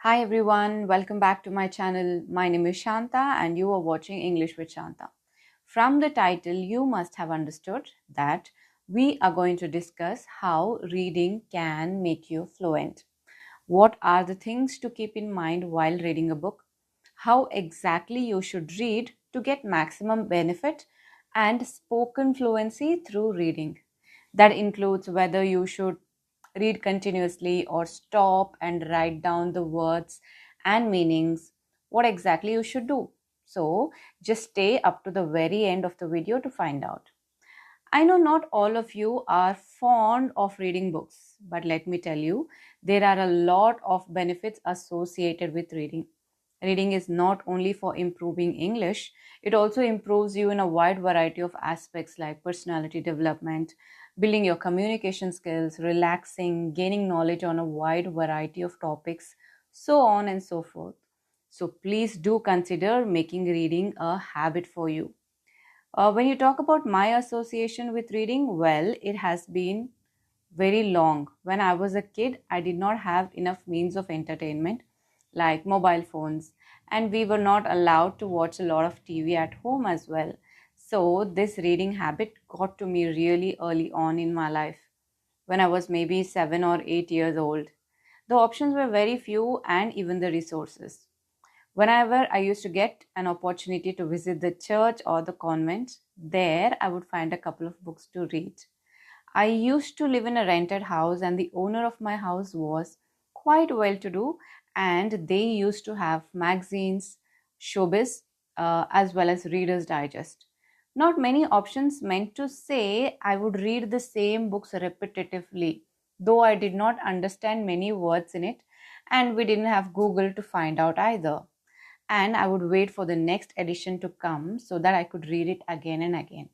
Hi everyone, welcome back to my channel. My name is Shantha and you are watching English with Shantha. From the title, you must have understood that we are going to discuss how reading can make you fluent. What are the things to keep in mind while reading a book? How exactly you should read to get maximum benefit and spoken fluency through reading. That includes whether you should read continuously or stop and write down the words and meanings, what exactly you should do. So, just stay up to the very end of the video to find out. I know not all of you are fond of reading books, but let me tell you, there are a lot of benefits associated with reading. Reading is not only for improving English, it also improves you in a wide variety of aspects like personality development, building your communication skills, relaxing, gaining knowledge on a wide variety of topics, so on and so forth. So please do consider making reading a habit for you. When you talk about my association with reading, well, it has been very long. When I was a kid, I did not have enough means of entertainment like mobile phones, and we were not allowed to watch a lot of TV at home as well. So, this reading habit got to me really early on in my life when I was maybe 7 or 8 years old. The options were very few, and even the resources. Whenever I used to get an opportunity to visit the church or the convent, there I would find a couple of books to read. I used to live in a rented house, and the owner of my house was quite well to do, and they used to have magazines, showbiz, as well as Reader's Digest. Not many options meant to say I would read the same books repetitively, though I did not understand many words in it, and we didn't have Google to find out either. And I would wait for the next edition to come so that I could read it again and again.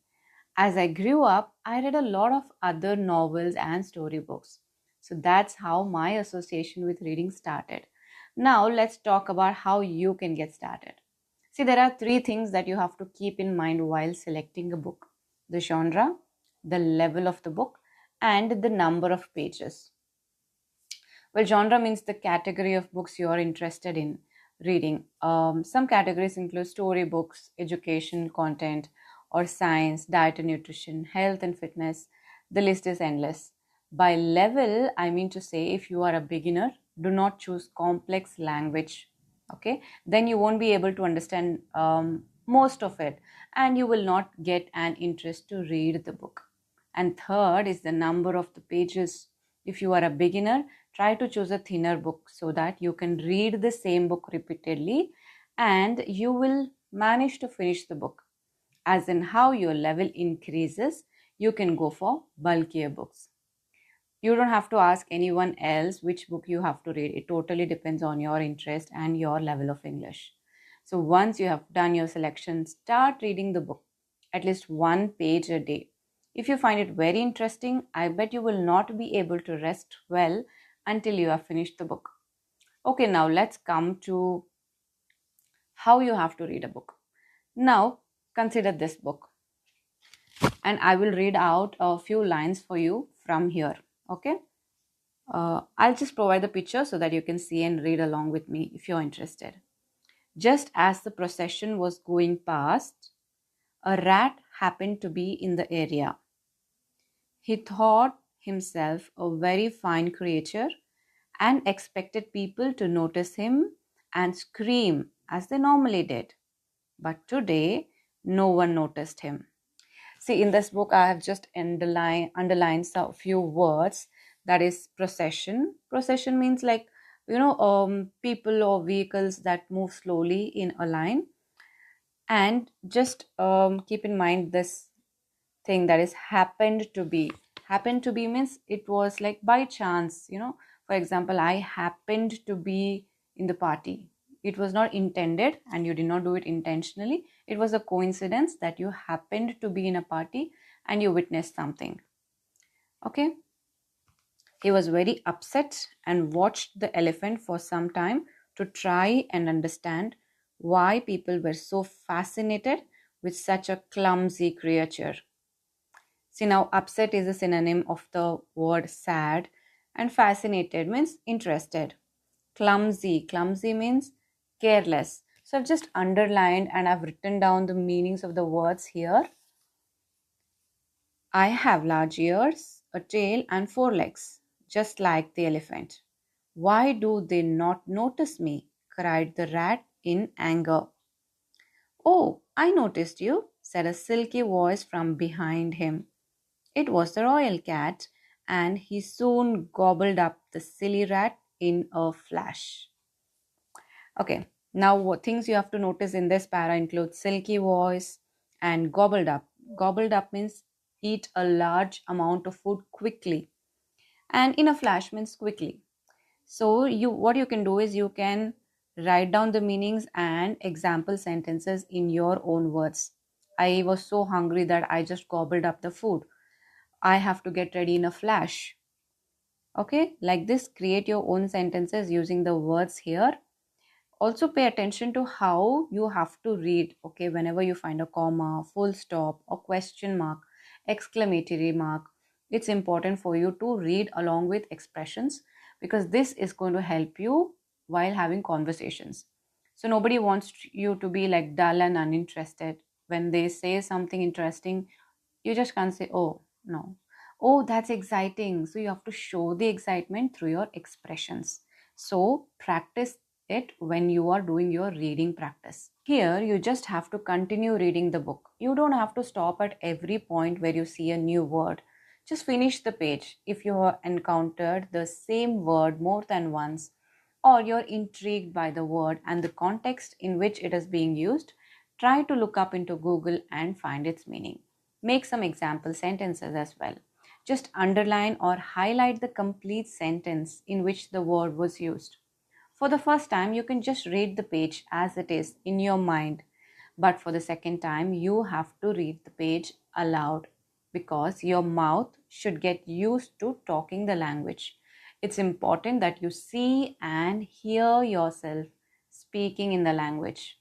As I grew up, I read a lot of other novels and storybooks. So that's how my association with reading started. Now, let's talk about how you can get started. See, there are three things that you have to keep in mind while selecting a book: the genre, the level of the book, and the number of pages. Well, genre means the category of books you are interested in reading. Some categories include storybooks, education content, or science, diet and nutrition, health and fitness. The list is endless. By level, I mean to say, if you are a beginner, do not choose complex language. Okay, then you won't be able to understand most of it, and you will not get an interest to read the book. And third is the number of the pages. If you are a beginner, try to choose a thinner book so that you can read the same book repeatedly and you will manage to finish the book. As in how your level increases, you can go for bulkier books. You don't have to ask anyone else which book you have to read. It totally depends on your interest and your level of English. So once you have done your selection, start reading the book, at least one page a day. If you find it very interesting, I bet you will not be able to rest well until you have finished the book. Okay, now let's come to how you have to read a book. Now, consider this book, and I will read out a few lines for you from here. Okay, I'll just provide the picture so that you can see and read along with me if you're interested. Just as the procession was going past, a rat happened to be in the area. He thought himself a very fine creature and expected people to notice him and scream as they normally did. But today, no one noticed him. See, in this book, I have just underlined a few words. That is procession. Procession means like, people or vehicles that move slowly in a line. And just keep in mind this thing that is happened to be. Happened to be means it was like by chance. For example, I happened to be in the party. It was not intended and you did not do it intentionally. It was a coincidence that you happened to be in a party and you witnessed something. Okay. He was very upset and watched the elephant for some time to try and understand why people were so fascinated with such a clumsy creature. See, now upset is a synonym of the word sad, and fascinated means interested. clumsy. Clumsy means careless. So I've just underlined and I've written down the meanings of the words here. I have large ears, a tail, and 4 legs, just like the elephant. Why do they not notice me? Cried the rat in anger. Oh, I noticed you, said a silky voice from behind him. It was the royal cat, and he soon gobbled up the silly rat in a flash. Okay, now what things you have to notice in this para include silky voice and gobbled up. Gobbled up means eat a large amount of food quickly, and in a flash means quickly. So you what you can do is you can write down the meanings and example sentences in your own words. I was so hungry that I just gobbled up the food. I have to get ready in a flash. Okay, like this, create your own sentences using the words here. Also pay attention to how you have to read. Okay, whenever you find a comma, full stop, or question mark, exclamatory mark, it's important for you to read along with expressions, because this is going to help you while having conversations. So nobody wants you to be like dull and uninterested. When they say something interesting, you just can't say, oh no, oh that's exciting. So you have to show the excitement through your expressions. So practice it when you are doing your reading practice. Here, you just have to continue reading the book. You don't have to stop at every point where you see a new word. Just finish the page. If you have encountered the same word more than once, or you're intrigued by the word and the context in which it is being used, try to look up into Google and find its meaning. Make some example sentences as well. Just underline or highlight the complete sentence in which the word was used. For the first time, you can just read the page as it is in your mind. But for the second time, you have to read the page aloud, because your mouth should get used to talking the language. It's important that you see and hear yourself speaking in the language.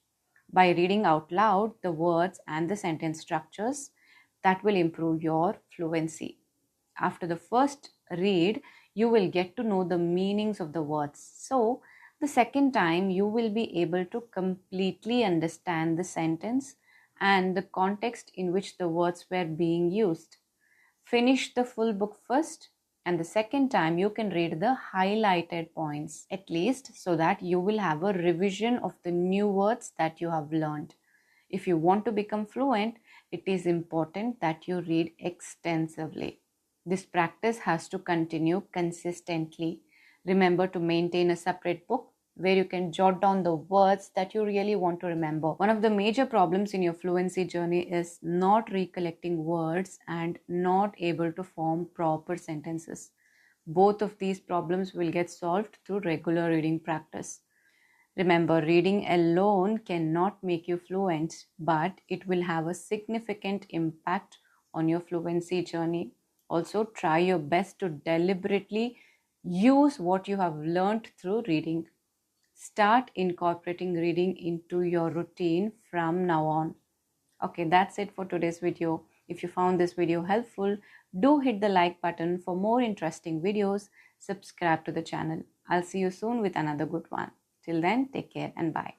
By reading out loud the words and the sentence structures, that will improve your fluency. After the first read, you will get to know the meanings of the words. So, the second time, you will be able to completely understand the sentence and the context in which the words were being used. Finish the full book first, and the second time you can read the highlighted points at least, so that you will have a revision of the new words that you have learned. If you want to become fluent, it is important that you read extensively. This practice has to continue consistently. Remember to maintain a separate book where you can jot down the words that you really want to remember. One of the major problems in your fluency journey is not recollecting words and not able to form proper sentences. Both of these problems will get solved through regular reading practice. Remember, reading alone cannot make you fluent, but it will have a significant impact on your fluency journey. Also, try your best to deliberately use what you have learned through reading. Start incorporating reading into your routine from now on. Okay, that's it for today's video. If you found this video helpful, do hit the like button for more interesting videos. Subscribe to the channel. I'll see you soon with another good one. Till then, take care and bye.